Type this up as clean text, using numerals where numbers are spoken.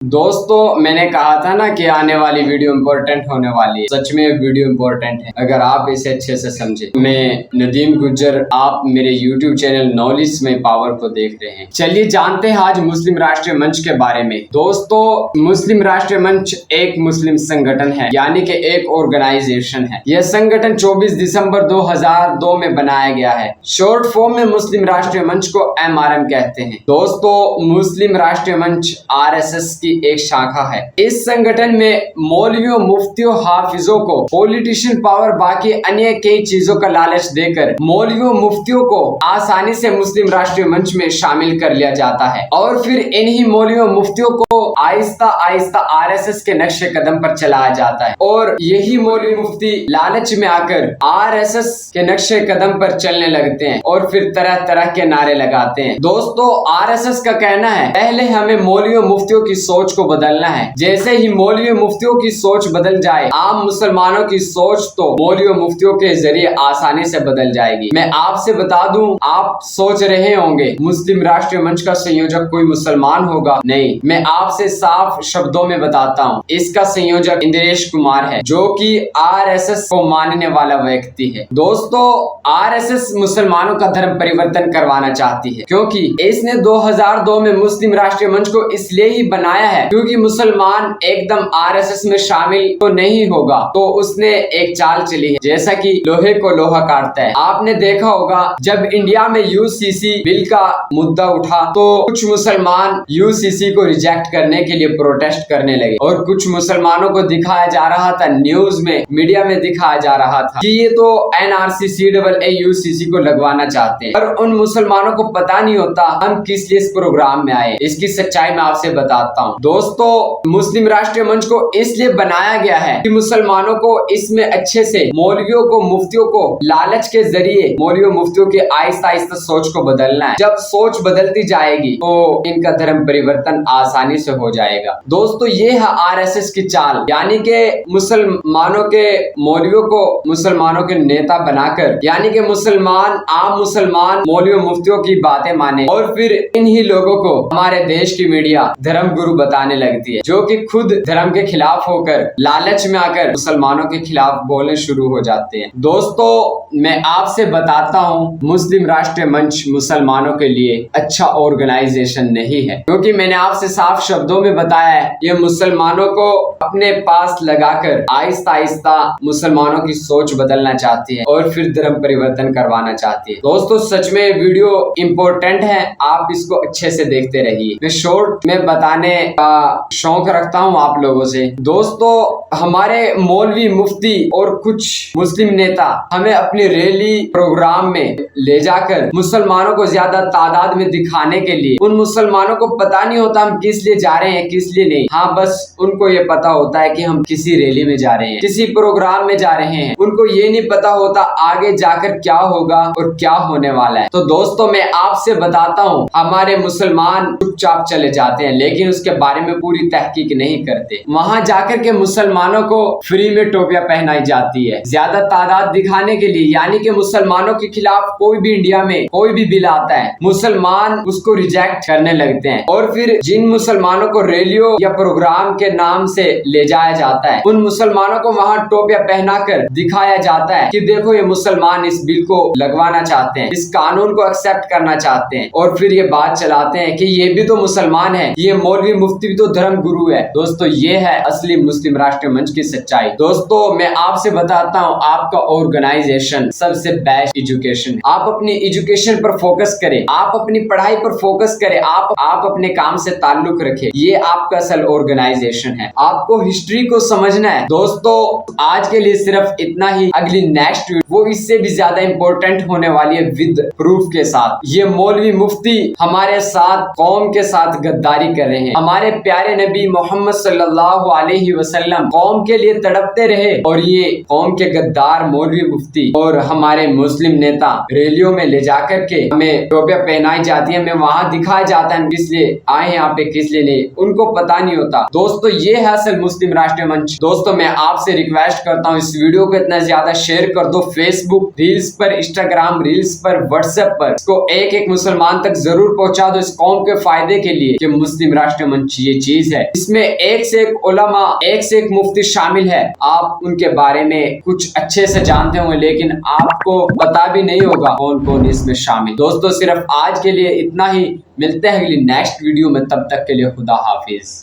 दोस्तों मैंने कहा था ना कि आने वाली वीडियो इम्पोर्टेंट होने वाली है। सच में वीडियो इम्पोर्टेंट है अगर आप इसे अच्छे से समझे। मैं नदीम गुज्जर, आप मेरे YouTube चैनल नॉलेज में पावर को देख रहे हैं। चलिए जानते हैं आज मुस्लिम राष्ट्रीय मंच के बारे में। दोस्तों मुस्लिम राष्ट्रीय मंच एक मुस्लिम संगठन है, यानी कि एक ऑर्गेनाइजेशन है। यह संगठन 24 दिसंबर 2002 में बनाया गया है। शॉर्ट फॉर्म में मुस्लिम राष्ट्रीय मंच को MRM कहते हैं। दोस्तों मुस्लिम राष्ट्रीय मंच RSS की एक शाखा है। इस संगठन में मौलवियों, मुफ्तियों, हाफिजों को पॉलिटिशियन पावर बाकी अन्य कई चीजों का लालच देकर मौलवियों, मुफ्तियों को आसानी से मुस्लिम राष्ट्रीय मंच में शामिल कर लिया जाता है और फिर इन्हीं मौलवियों, मुफ्तियों को आहिस्ता आहिस्ता RSS के नक्शे कदम पर चलाया जाता है और यही मौलवी, मुफ्ती लालच में आकर RSS के नक्शे कदम पर चलने लगते हैं और फिर तरह तरह के नारे लगाते हैं। दोस्तों RSS का कहना है पहले हमें मौलवियों, मुफ्तियों की सोच को बदलना है। जैसे ही मौलवी, मुफ्तियों की सोच बदल जाए, आम मुसलमानों की सोच तो मौलवी, मुफ्तियों के जरिए आसानी से बदल जाएगी। मैं आपसे बता दूं, आप सोच रहे होंगे मुस्लिम राष्ट्रीय मंच का संयोजक कोई मुसलमान होगा। नहीं, मैं आपसे साफ शब्दों में बताता हूं, इसका संयोजक इंद्रेश कुमार है, जो कि RSS को मानने वाला व्यक्ति है। दोस्तों RSS मुसलमानों का धर्म परिवर्तन करवाना चाहती है, क्योंकि इसने 2002 में मुस्लिम राष्ट्रीय मंच को इसलिए ही बनाया है क्योंकि मुसलमान एकदम RSS में शामिल तो नहीं होगा, तो उसने एक चाल चली है, जैसा कि लोहे को लोहा काटता है। आपने देखा होगा जब इंडिया में UCC बिल का मुद्दा उठा तो कुछ मुसलमान UCC को रिजेक्ट करने के लिए प्रोटेस्ट करने लगे और कुछ मुसलमानों को दिखाया जा रहा था, न्यूज में, मीडिया में दिखाया जा रहा था कि ये तो NRC CAA UCC को लगवाना चाहते हैं, पर उन मुसलमानों को पता नहीं होता हम किस लिए इस प्रोग्राम में आए। इसकी सच्चाई मैं आपसे बताता हूँ। दोस्तों मुस्लिम राष्ट्रीय मंच को इसलिए बनाया गया है कि मुसलमानों को इसमें अच्छे से मौलवियों को, मुफ्तियों को लालच के जरिए मौलवियों, मुफ्तियों के आहिस्ता आहिस्ता सोच को बदलना है। जब सोच बदलती जाएगी तो इनका धर्म परिवर्तन आसानी से हो जाएगा। दोस्तों ये है RSS की चाल, यानी कि मुसलमानों के मौलवियों को मुसलमानों के नेता बनाकर, यानी कि मुसलमान, आम मुसलमान मौलवियों, मुफ्तियों की बातें माने और फिर इन्हीं लोगों को हमारे देश की मीडिया धर्म गुरु बताने लगती है, जो कि खुद धर्म के खिलाफ होकर लालच में आकर मुसलमानों के खिलाफ बोलने शुरू हो जाते हैं। दोस्तों मैं आपसे बताता हूँ, मुस्लिम राष्ट्रीय मंच मुसलमानों के लिए अच्छा ऑर्गेनाइजेशन नहीं है, क्योंकि मैंने आपसे साफ शब्दों में बताया है ये मुसलमानों को अपने पास लगाकर आहिस्ता आहिस्ता मुसलमानों की सोच बदलना चाहती है और फिर धर्म परिवर्तन करवाना चाहती है। दोस्तों सच में वीडियो इंपॉर्टेंट है, आप इसको अच्छे से देखते रहिए। मैं शॉर्ट में बताने का शौक रखता हूं आप लोगों से। दोस्तों हमारे मौलवी, मुफ्ती और कुछ मुस्लिम नेता हमें अपनी रैली, प्रोग्राम में ले जाकर मुसलमानों को ज्यादा तादाद में दिखाने के लिए, उन मुसलमानों को पता नहीं होता हम किस लिए जा रहे हैं, किस लिए नहीं। हाँ बस उनको ये पता होता है कि हम किसी रैली में जा रहे हैं, किसी प्रोग्राम में जा रहे हैं। उनको ये नहीं पता होता आगे जाकर क्या होगा और क्या होने वाला है। तो दोस्तों मैं आपसे बताता हूँ, हमारे मुसलमान चुपचाप चले जाते हैं लेकिन उसके बारे में पूरी तहकीक नहीं करते। वहां जाकर के मुसलमानों को फ्री में टोपियां पहनाई जाती है, ज्यादा तादाद दिखाने के लिए, यानी कि मुसलमानों के खिलाफ कोई भी इंडिया में कोई भी बिल आता है, मुसलमान उसको रिजेक्ट करने लगते हैं और फिर जिन मुसलमानों को रैलियों या प्रोग्राम के नाम से ले जाया जाता है, उन मुसलमानों को वहां टोपियां पहनाकर दिखाया जाता है कि देखो ये मुसलमान इस बिल को लगवाना चाहते हैं, इस कानून को एक्सेप्ट करना चाहते हैं और फिर ये बात चलाते हैं कि ये भी तो मुसलमान है, ये मौलवी, मुफ्ती भी तो धर्म गुरु है। दोस्तों ये है असली मुस्लिम राष्ट्रीय मंच की सच्चाई। दोस्तों मैं आपसे बताता हूँ, आपका ऑर्गेनाइजेशन सबसे बेस्ट एजुकेशन है। आप अपनी एजुकेशन पर फोकस करें, आप अपनी पढ़ाई पर फोकस करें, आप अपने काम से ताल्लुक रखें, ये आपका असल ऑर्गेनाइजेशन है। आपको हिस्ट्री को समझना है। दोस्तों आज के लिए सिर्फ इतना ही, अगली नेक्स्ट वो इससे भी ज्यादा इंपॉर्टेंट होने वाली है विद प्रूफ के साथ। ये मौलवी, मुफ्ती हमारे साथ, कौम के साथ गद्दारी कर रहे हैं। हमारे प्यारे नबी मोहम्मद सल्लल्लाहु अलैहि वसल्लम कौम के लिए तड़पते रहे और ये कौम के गद्दार मौलवी, मुफ्ती और हमारे मुस्लिम नेता रैलियों में ले जाकर के हमें टोपियां पहनाई जाती है, हमें वहां दिखाया जाता है किस लिए आए यहाँ पे, किस लिए नहीं, उनको पता नहीं होता। दोस्तों ये है असल मुस्लिम राष्ट्रीय मंच। दोस्तों मैं आपसे रिक्वेस्ट करता हूँ, इस वीडियो को इतना ज्यादा शेयर कर दो, फेसबुक रील्स पर, इंस्टाग्राम रील्स पर, व्हाट्सएप पर, इसको एक एक मुसलमान तक जरूर पहुंचा दो, इस कौम के फायदे के लिए कि मुस्लिम राष्ट्रीय मंच ये चीज है। इसमें एक से एक उलमा, एक से एक मुफ्ती शामिल है। आप उनके बारे में कुछ अच्छे से जानते होंगे, लेकिन आपको पता भी नहीं होगा कौन कौन इसमें शामिल। दोस्तों सिर्फ आज के लिए इतना ही, मिलते हैं अगली नेक्स्ट वीडियो में, तब तक के लिए खुदा हाफिज।